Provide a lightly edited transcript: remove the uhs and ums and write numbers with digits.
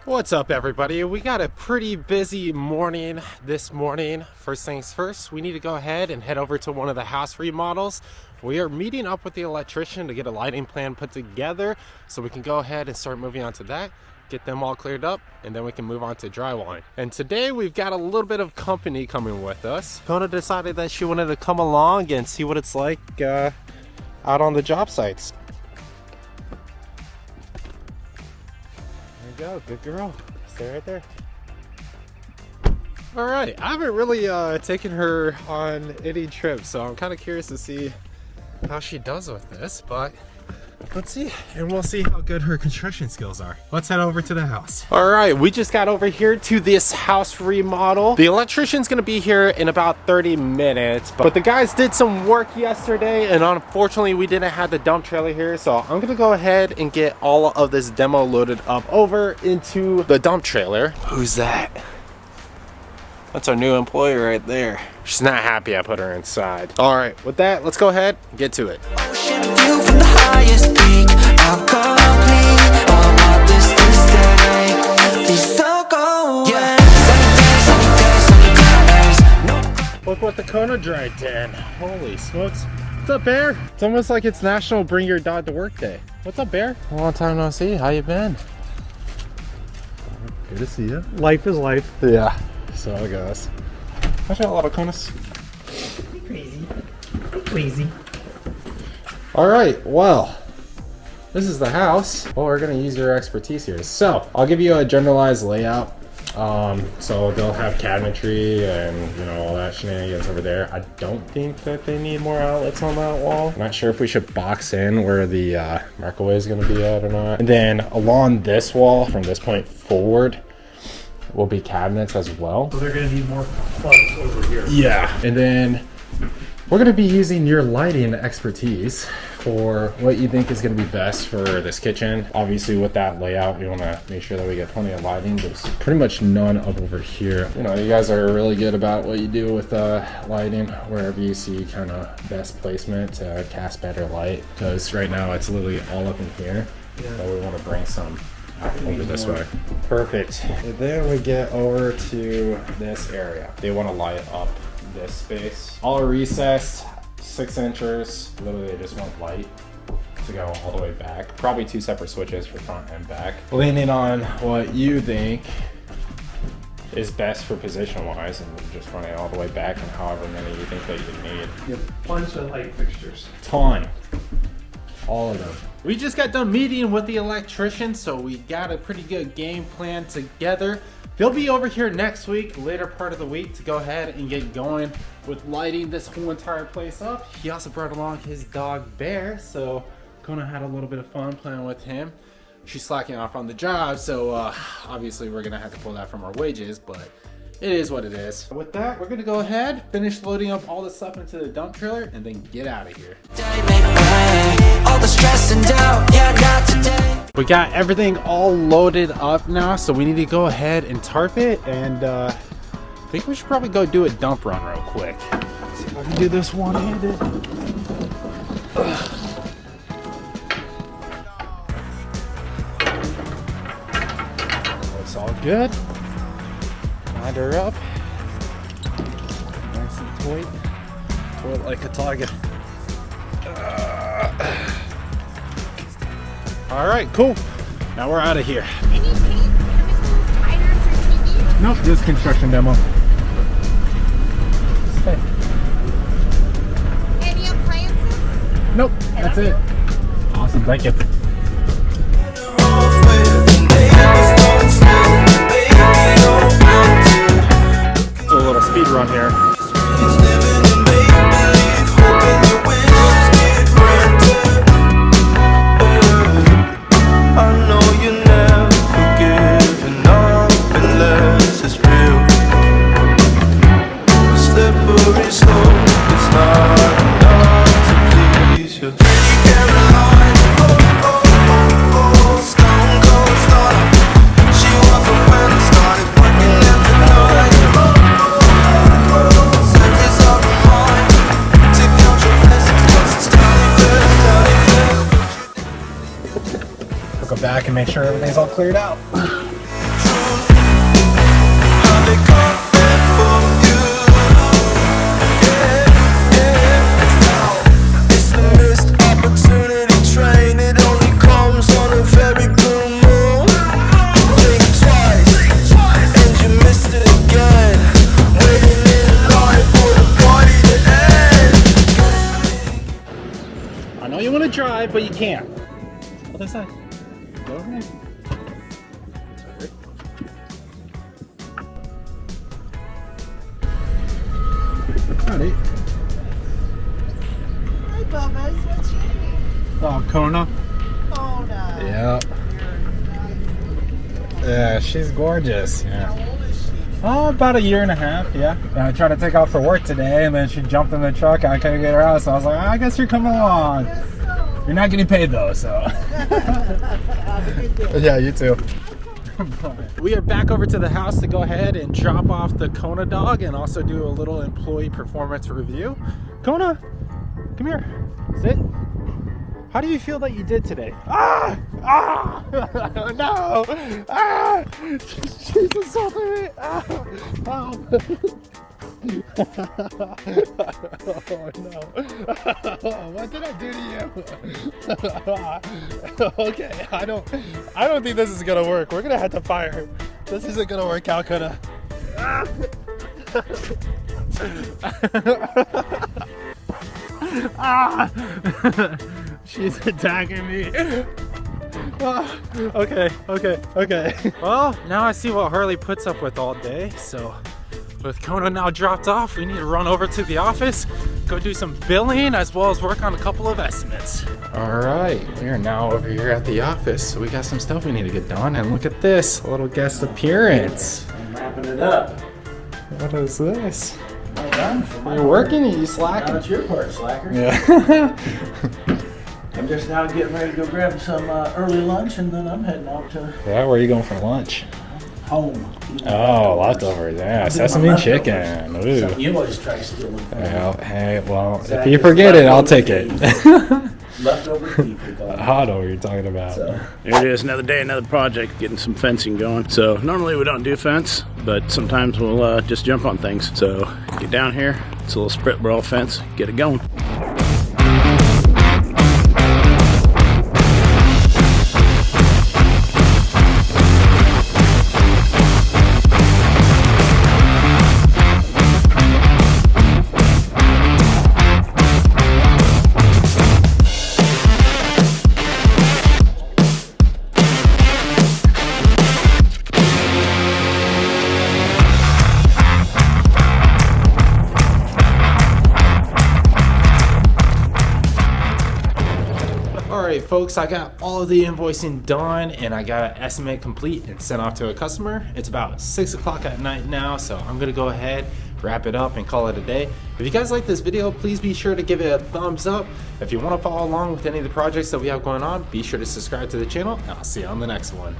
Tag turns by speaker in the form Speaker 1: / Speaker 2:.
Speaker 1: What's up, everybody? We got a pretty busy morning this morning. First things first, we need to go ahead and head over to one of the house remodels. We are meeting up with the electrician to get a lighting plan put together so we can go ahead and start moving on to that, get them all cleared up, and then we can move on to drywalling. And today we've got a little bit of company coming with us. Kona decided that she wanted to come along and see what it's like out on the job sites. Go, good girl. Stay right there. All right, I haven't really taken her on any trips, so I'm kind of curious to see how she does with this, but let's see, and we'll see how good her construction skills are. Let's head over to the house. All right, we just got over here to this house remodel. The electrician's gonna be here in about 30 minutes, but the guys did some work yesterday, and unfortunately we didn't have the dump trailer here, so I'm gonna go ahead and get all of this demo loaded up over into the dump trailer. Who's that? That's our new employee right there. She's not happy I put her inside. All right, with that, let's go ahead and get to it. Look what the Kona dragged in. Holy smokes. What's up, Bear? It's almost like it's National Bring Your Dog to Work Day. What's up, Bear? Long time no see. How you been?
Speaker 2: Good to see you.
Speaker 1: Life is life. Yeah. So I guess. I got a lot of Konas.
Speaker 3: Crazy. Crazy.
Speaker 1: Alright, well, this is the house. Well, we're gonna use your expertise here. So I'll give you a generalized layout. So they'll have cabinetry and all that shenanigans over there. I don't think that they need more outlets on that wall. I'm not sure if we should box in where the microwave is gonna be at or not. And then along this wall, from this point forward, will be cabinets as well.
Speaker 2: So they're gonna need more plugs over here.
Speaker 1: Yeah, and then we're gonna be using your lighting expertise for what you think is gonna be best for this kitchen. Obviously with that layout, we wanna make sure that we get plenty of lighting. There's pretty much none up over here. You guys are really good about what you do with lighting, wherever you see kind of best placement to cast better light. Because right now it's literally all up in here. Yeah. So we wanna bring some over this way. Perfect. And then we get over to this area. They want to light up this space. All recessed, 6 inches. Literally, they just want light to go all the way back. Probably 2 separate switches for front and back. Leaning on what you think is best for position-wise, and just running all the way back, and however many you think that you need.
Speaker 2: You have a bunch of light fixtures.
Speaker 1: Ton. All of them. We just got done meeting with the electrician, so we got a pretty good game plan together. They'll be over here next week, later part of the week, to go ahead and get going with lighting this whole entire place up. He also brought along his dog Bear, so Kona had a little bit of fun playing with him. She's slacking off on the job, so obviously we're gonna have to pull that from our wages, but it is what it is. With that, we're gonna go ahead, finish loading up all the stuff into the dump trailer, and then get out of here. We got everything all loaded up now, so we need to go ahead and tarp it, and I think we should probably go do a dump run real quick. Let's see if I can do this one-handed. Looks all good. Line her up. Nice and tight. Toilet like a tiger. All right, cool. Now we're out of here.
Speaker 4: Any paints, chemicals, tires, or TVs?
Speaker 1: Nope, just construction demo. Stay.
Speaker 4: Any appliances?
Speaker 1: Nope, that's it. Awesome, thank you. Do a little speed run here. Go back and make sure everything's all cleared out. side, but you can't. Other side. Go ahead. Howdy.
Speaker 3: Hi, Bubba's. What's your name?
Speaker 1: Oh, Kona.
Speaker 3: Kona.
Speaker 1: Yep. Yeah, she's gorgeous. Yeah.
Speaker 3: How old is she?
Speaker 1: Oh, about a year and a half, yeah. And I tried to take off for work today, and then she jumped in the truck, and I couldn't get her out, so I was like, I guess you're coming along. You're not getting paid, though, so.
Speaker 3: Have a good day.
Speaker 1: Yeah, you too. We are back over to the house to go ahead and drop off the Kona dog and also do a little employee performance review. Kona, come here. Sit. How do you feel that you did today? Ah! Ah! No! Ah! She's assaulting me! Ah! Oh. Oh no. What did I do to you? Okay, I don't think this is gonna work. We're gonna have to fire her. This isn't gonna work out, Kona. Ah! Ah! She's attacking me. Ah, okay. Well, now I see what Harley puts up with all day. So, with Kona now dropped off, we need to run over to the office, go do some billing, as well as work on a couple of estimates. All right, we are now over here at the office. So we got some stuff we need to get done. And look at this, a little guest appearance.
Speaker 5: I'm wrapping it up.
Speaker 1: What is this?
Speaker 5: Well done for my
Speaker 1: You're working? Are you slacking?
Speaker 5: Now it's your part, slacker.
Speaker 1: Yeah.
Speaker 5: I'm just now getting ready to go grab some early lunch, and then I'm heading out to
Speaker 1: Yeah, where are you going for lunch?
Speaker 5: home.
Speaker 1: Oh, leftovers. Yeah,
Speaker 5: I'll do
Speaker 1: sesame
Speaker 5: my
Speaker 1: chicken.
Speaker 5: leftovers.
Speaker 1: Ooh.
Speaker 5: You always try to steal them from me.
Speaker 1: Well, hey, well,
Speaker 5: Zach
Speaker 1: if you
Speaker 5: is
Speaker 1: forget it, I'll
Speaker 5: leftover
Speaker 1: take it.
Speaker 5: thief. Leftover thief, we call it.
Speaker 1: I know what you're talking about.
Speaker 5: So,
Speaker 6: Here it is, another day, another project, getting some fencing going. So normally we don't do fence, but sometimes we'll just jump on things. So get down here, it's a little split brawl fence, get it going.
Speaker 1: Alright folks, I got all of the invoicing done and I got an estimate complete and sent off to a customer. It's about 6 o'clock at night now, so I'm gonna go ahead, wrap it up and call it a day. If you guys like this video, please be sure to give it a thumbs up. If you want to follow along with any of the projects that we have going on, be sure to subscribe to the channel and I'll see you on the next one.